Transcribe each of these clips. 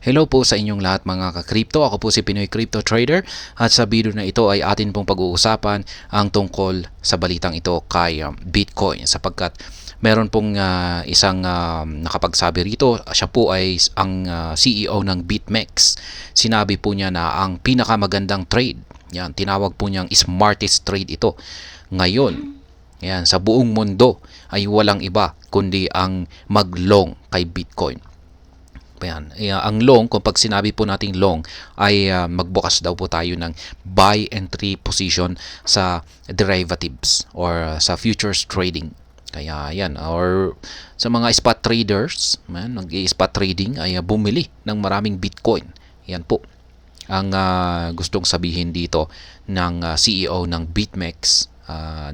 Hello po sa inyong lahat mga ka-crypto. Ako po si Pinoy Crypto Trader at sa video na ito ay atin pong pag-uusapan ang tungkol sa balitang ito kay Bitcoin sapagkat meron pong isang nakapagsabi rito. Siya po ay ang CEO ng BitMEX. Sinabi po niya na ang pinakamagandang trade, yan, tinawag po niyang smartest trade ito ngayon. Yan, sa buong mundo ay walang iba kundi ang mag-long kay Bitcoin. Ayan. Ang long, kung pag sinabi po nating long, ay magbukas daw po tayo ng buy entry position sa derivatives or sa futures trading. Kaya yan, or sa mga spot traders, nag-spot trading ay bumili ng maraming Bitcoin. Yan po ang gustong sabihin dito ng CEO ng BitMEX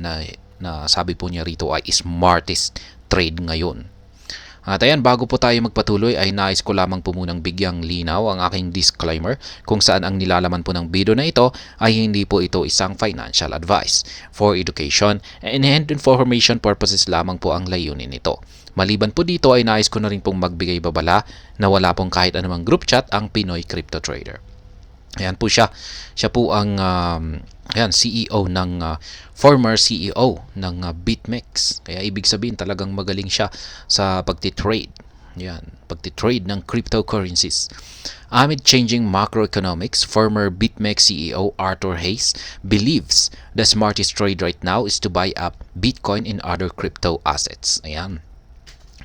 na sabi po niya rito ay smartest trade ngayon. At ayan, bago po tayo magpatuloy ay nais ko lamang po munang bigyang linaw ang aking disclaimer kung saan ang nilalaman po ng video na ito ay hindi po ito isang financial advice. For education and information purposes lamang po ang layunin nito. Maliban po dito ay nais ko na rin pong magbigay babala na wala pong kahit anumang group chat ang Pinoy Crypto Trader. Ayan po siya. Siya po ang CEO ng former CEO ng BitMEX. Kaya ibig sabihin talagang magaling siya sa pagtitrade. Yan, pagtitrade ng cryptocurrencies. Amid changing macroeconomics, former BitMEX CEO Arthur Hayes believes the smartest trade right now is to buy up Bitcoin and other crypto assets. Ayan.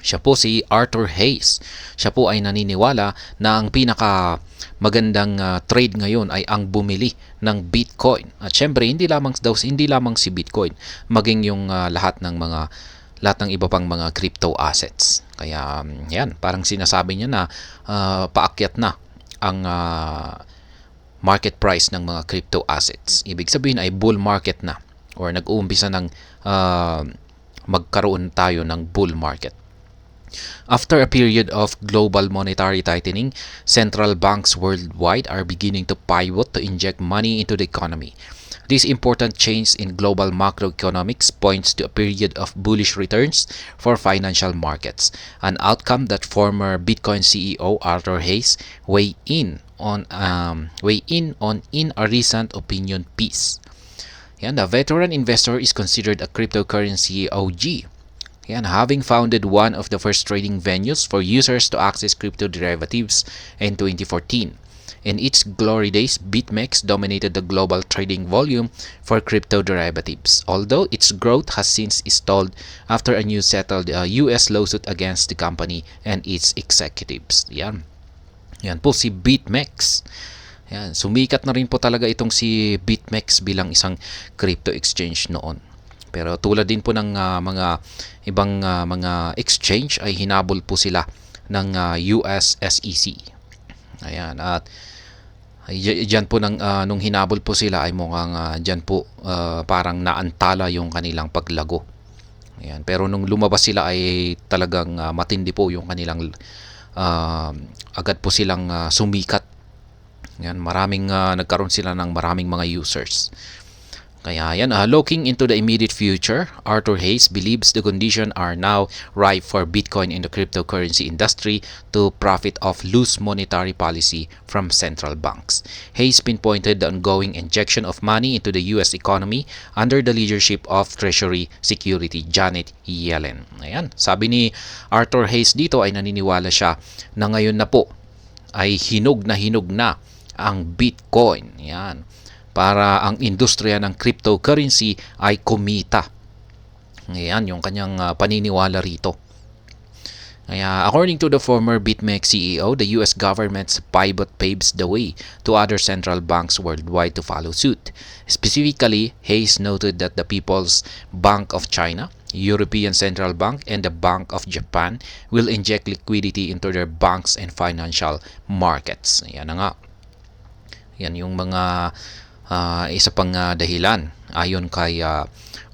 Siya po si Arthur Hayes. Siya po ay naniniwala na ang pinaka magandang trade ngayon ay ang bumili ng Bitcoin. At syempre hindi lamang si Bitcoin, maging yung lahat ng iba pang mga crypto assets. Kaya yan, parang sinasabi niya na paakyat na ang market price ng mga crypto assets. Ibig sabihin ay bull market na or nag-uumpisa ng magkaroon tayo ng bull market. After a period of global monetary tightening, central banks worldwide are beginning to pivot to inject money into the economy. This important change in global macroeconomics points to a period of bullish returns for financial markets, an outcome that former Bitcoin CEO Arthur Hayes weighed in on in a recent opinion piece. Yan, the veteran investor is considered a cryptocurrency OG. Yan, having founded one of the first trading venues for users to access crypto derivatives in 2014. In its glory days, BitMEX dominated the global trading volume for crypto derivatives, although its growth has since stalled after a new settled US lawsuit against the company and its executives. Yan. Yan po si BitMEX. Yan, sumikat na rin po talaga itong si BitMEX bilang isang crypto exchange noon. Pero tulad din po ng mga ibang mga exchange ay hinabol po sila ng US SEC. Ayan, at diyan po nung hinabol po sila ay mukhang diyan po parang naantala yung kanilang paglago. Ayan, pero nung lumabas sila ay talagang matindi po yung kanilang agad po silang sumikat. Ayan, nagkaroon sila ng maraming mga users. Kaya yan, looking into the immediate future, Arthur Hayes believes the conditions are now ripe for Bitcoin in the cryptocurrency industry to profit off loose monetary policy from central banks. Hayes pinpointed the ongoing injection of money into the US economy under the leadership of Treasury Secretary Janet Yellen. Ayan, sabi ni Arthur Hayes dito ay naniniwala siya na ngayon na po ay hinog na ang Bitcoin. Yan, para ang industriya ng cryptocurrency ay kumita. Ngayon, yung kanyang paniniwala rito. Kaya, according to the former BitMEX CEO, the US government's pivot paves the way to other central banks worldwide to follow suit. Specifically, Hayes noted that the People's Bank of China, European Central Bank, and the Bank of Japan will inject liquidity into their banks and financial markets. Yan na nga. Yan yung mga isa pang dahilan ayon kay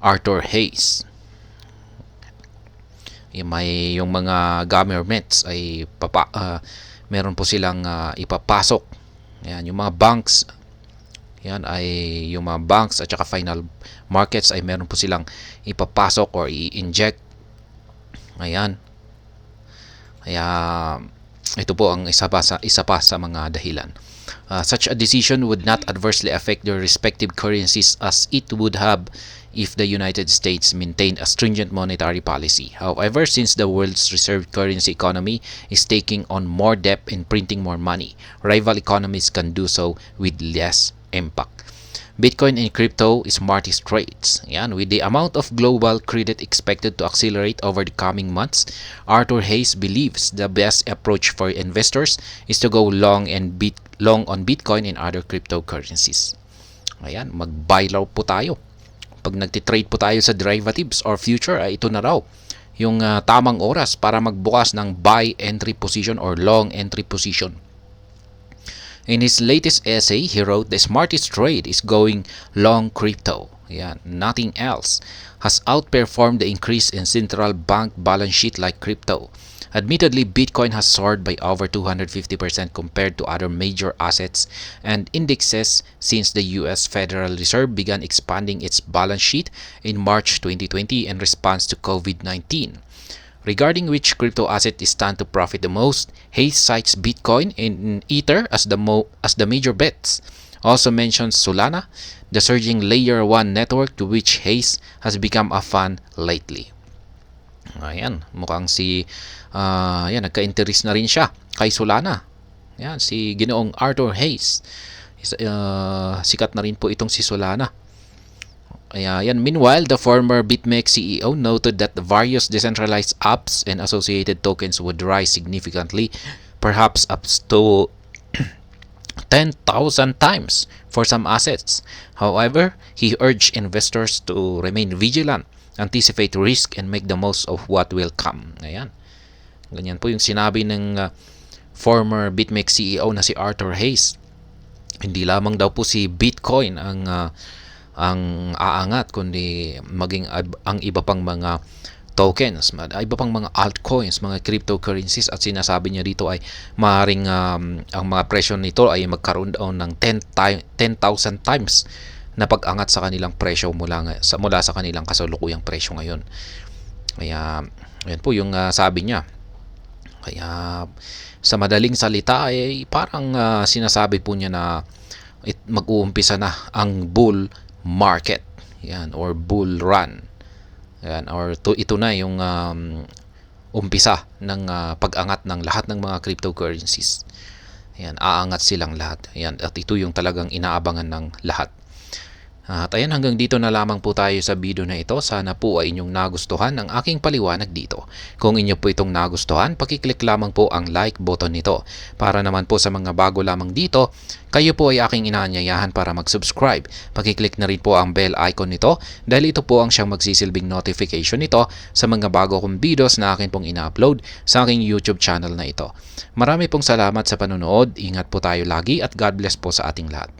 Arthur Hayes. Yung mga governments ay meron po silang ipapasok. Yan, yung mga banks, yan ay yung mga banks at saka final markets ay meron po silang ipapasok or i-inject. Ayan. Kaya Ito po ang isa pa sa mga dahilan. Such a decision would not adversely affect their respective currencies as it would have if the United States maintained a stringent monetary policy. However, since the world's reserve currency economy is taking on more debt and printing more money, rival economies can do so with less impact. Bitcoin and crypto smartest trades. Yan, with the amount of global credit expected to accelerate over the coming months, Arthur Hayes believes the best approach for investors is to go long on Bitcoin and other cryptocurrencies. Ayan, mag-buy raw po tayo. Pag nagtitrade po tayo sa derivatives or future, ay ito na raw yung tamang oras para magbukas ng buy entry position or long entry position. In his latest essay, he wrote, "The smartest trade is going long crypto." Yeah, nothing else has outperformed the increase in central bank balance sheet like crypto. Admittedly, Bitcoin has soared by over 250% compared to other major assets and indexes since the US Federal Reserve began expanding its balance sheet in March 2020 in response to COVID-19. Regarding which crypto asset is stand to profit the most, Hayes cites Bitcoin and Ether as the major bets. Also mentions Solana, the surging Layer 1 network to which Hayes has become a fan lately. Ayan, mukhang nagka-interest na rin siya kay Solana. Ayan, si Ginoong Arthur Hayes. Sikat na rin po itong si Solana. Meanwhile, the former BitMEX CEO noted that the various decentralized apps and associated tokens would rise significantly, perhaps up to 10,000 times for some assets. However, he urged investors to remain vigilant, anticipate risk, and make the most of what will come. Ayan. Ganyan po yung sinabi ng former BitMEX CEO na si Arthur Hayes. Hindi lamang daw po si Bitcoin ang aangat, kundi maging ang iba pang mga tokens, iba pang mga altcoins, mga cryptocurrencies, at sinasabi niya dito ay maaaring ang mga presyo nito ay magkaroon daw ng 10,000 times na pag-angat sa kanilang presyo mula sa kanilang kasalukuyang presyo ngayon. Kaya yan po yung sabi niya. Kaya sa madaling salita ay parang sinasabi po niya na mag-uumpisa na ang bull market, yan, or bull run, yan, or ito na yung umpisa ng pag-angat ng lahat ng mga cryptocurrencies. Yan, aangat silang lahat. Yan, at ito yung talagang inaabangan ng lahat. At ayan, hanggang dito na lamang po tayo sa video na ito. Sana po ay inyong nagustuhan ang aking paliwanag dito. Kung inyo po itong nagustuhan, pakiclick lamang po ang like button nito. Para naman po sa mga bago lamang dito, kayo po ay aking inaanyayahan para mag-subscribe. Pakiclick na rin po ang bell icon nito dahil ito po ang siyang magsisilbing notification nito sa mga bago kong videos na akin pong ina-upload sa aking YouTube channel na ito. Marami pong salamat sa panonood. Ingat po tayo lagi at God bless po sa ating lahat.